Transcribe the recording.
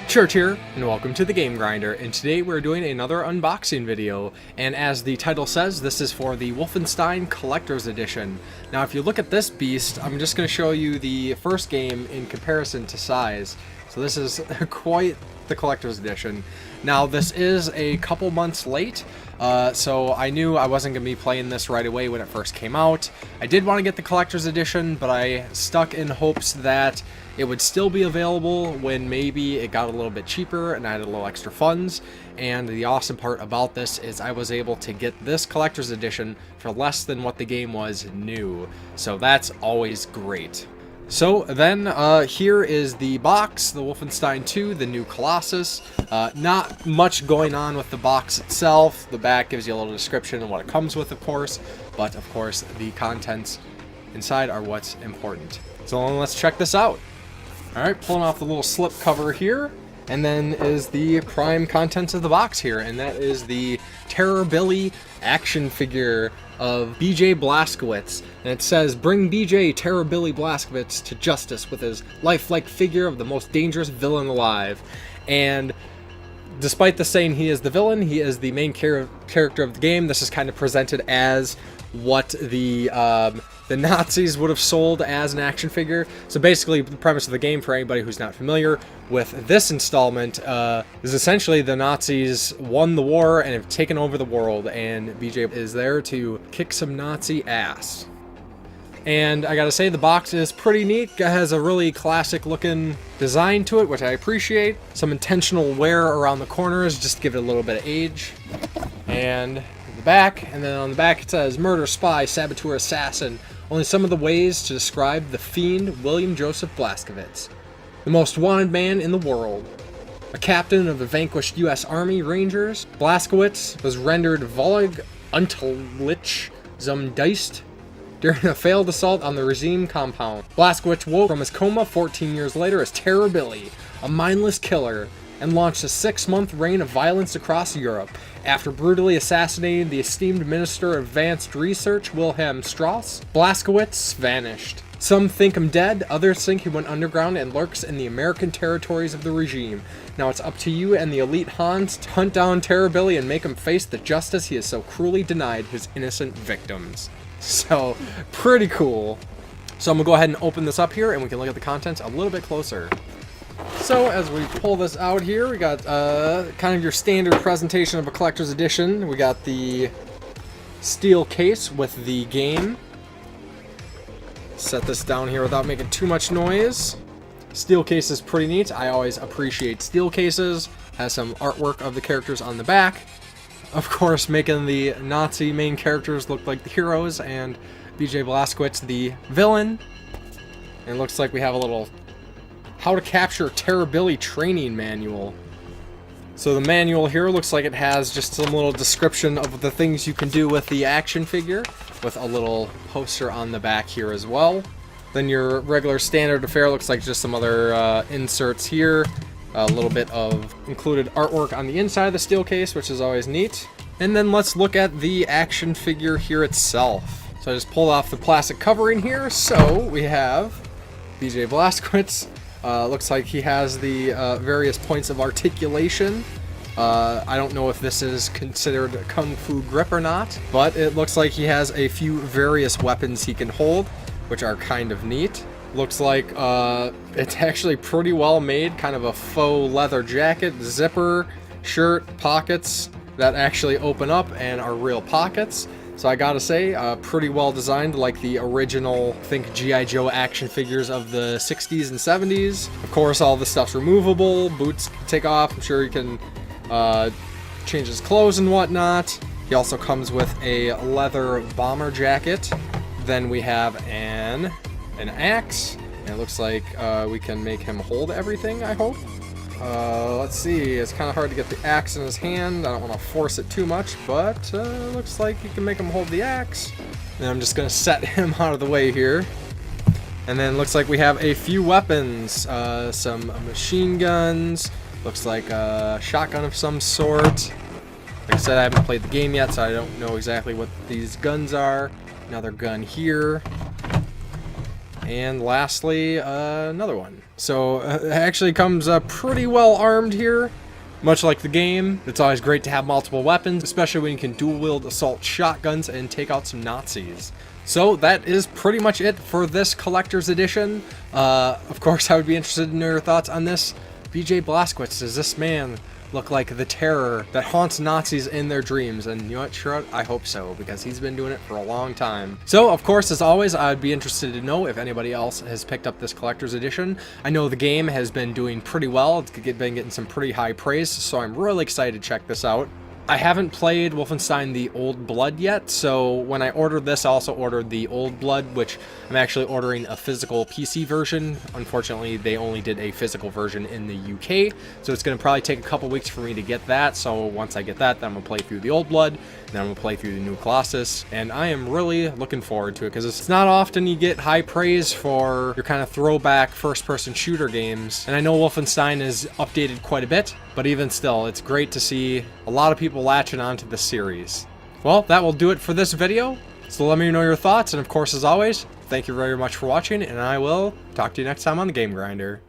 Church here, and welcome to the Game Grinder, and today we're doing another unboxing video, and as the title says, this is for the Wolfenstein Collector's Edition. Now if you look at this beast, I'm just going to show you the first game in comparison to size. So this is quite the Collector's Edition. Now this is a couple months late, so I knew I wasn't going to be playing this right away when it first came out. I did want to get the Collector's Edition, but I stuck in hopes that it would still be available when maybe it got a little bit cheaper and I had a little extra funds. And the awesome part about this is I was able to get this Collector's Edition for less than what the game was new. So that's always great. So then here is the box, the Wolfenstein II, the new Colossus. Not much going on with the box itself. The back gives you a little description of what it comes with, of course. But of course the contents inside are what's important. So let's check this out. Alright, pulling off the little slip cover here, and then is the prime contents of the box here, and that is the Terror Billy action figure of BJ Blazkowicz. And it says, "Bring BJ Terror Billy Blazkowicz to justice with his lifelike figure of the most dangerous villain alive." And despite the saying he is the villain, he is the main character of the game. This is kind of presented as what the Nazis would have sold as an action figure. So basically the premise of the game, for anybody who's not familiar with this installment, is essentially the Nazis won the war and have taken over the world, and BJ is there to kick some Nazi ass. And I gotta say, the box is pretty neat. It has a really classic looking design to it, which I appreciate. Some intentional wear around the corners just to give it a little bit of age. And the back, and then on the back it says, "Murder, spy, saboteur, assassin. Only some of the ways to describe the fiend William Joseph Blazkowicz. The most wanted man in the world. A captain of the vanquished U.S. Army Rangers, Blazkowicz was rendered volig Untitled zum Geist during a failed assault on the regime compound. Blazkowicz woke from his coma 14 years later as Terror Billy, a mindless killer, and launched a 6-month reign of violence across Europe. After brutally assassinating the esteemed Minister of Advanced Research, Wilhelm Strauss, Blazkowicz vanished. Some think him dead, others think he went underground and lurks in the American territories of the regime. Now it's up to you and the elite Hans to hunt down Terror Billy and make him face the justice he has so cruelly denied his innocent victims." So, pretty cool. So I'm going to go ahead and open this up here and we can look at the contents a little bit closer. So as we pull this out here, we got kind of your standard presentation of a collector's edition. We got the steel case with the game. Set this down here without making too much noise. Steel case is pretty neat. I always appreciate steel cases. Has some artwork of the characters on the back. Of course, making the Nazi main characters look like the heroes and BJ Blazkowicz the villain. And it looks like we have a little How to Capture Terror Billy training manual. So the manual here looks like it has just some little description of the things you can do with the action figure, with a little poster on the back here as well. Then your regular standard affair looks like just some other inserts here. A little bit of included artwork on the inside of the steel case, which is always neat. And then let's look at the action figure here itself. So I just pulled off the plastic covering here. So we have BJ Blazkowicz. Looks like he has the various points of articulation. I don't know if this is considered a kung fu grip or not, but it looks like he has a few various weapons he can hold, which are kind of neat. Looks like it's actually pretty well made, kind of a faux leather jacket, zipper, shirt, pockets that actually open up and are real pockets. So I gotta say, pretty well designed, like the original, I think, G.I. Joe action figures of the 60s and 70s. Of course, all this stuff's removable, boots can take off, I'm sure you can change his clothes and whatnot. He also comes with a leather bomber jacket. Then we have an axe, and it looks like we can make him hold everything, I hope. Let's see, it's kind of hard to get the axe in his hand. I don't want to force it too much, but looks like you can make him hold the axe. And I'm just going to set him out of the way here. And then looks like we have a few weapons, some machine guns, looks like a shotgun of some sort. Like I said, I haven't played the game yet, so I don't know exactly what these guns are. Another gun here. And lastly, another one. So it actually comes pretty well armed here. Much like the game, it's always great to have multiple weapons, especially when you can dual-wield assault shotguns and take out some Nazis. So that is pretty much it for this collector's edition. Of course, I would be interested in your thoughts on this. BJ Blazkowicz, does this man look like the terror that haunts Nazis in their dreams? And you know what, Shrug? I hope so, because he's been doing it for a long time. So, of course, as always, I'd be interested to know if anybody else has picked up this collector's edition. I know the game has been doing pretty well. It's been getting some pretty high praise, so I'm really excited to check this out. I haven't played Wolfenstein the Old Blood yet, so when I ordered this, I also ordered the Old Blood, which I'm actually ordering a physical PC version. Unfortunately, they only did a physical version in the UK, so it's going to probably take a couple weeks for me to get that. So once I get that, then I'm going to play through the Old Blood, then I'm going to play through the new Colossus, and I am really looking forward to it, because it's not often you get high praise for your kind of throwback first-person shooter games, and I know Wolfenstein is updated quite a bit, but even still, it's great to see a lot of people latching onto the series. Well, that will do it for this video, so let me know your thoughts, and of course, as always, thank you very much for watching, and I will talk to you next time on the Game Grinder.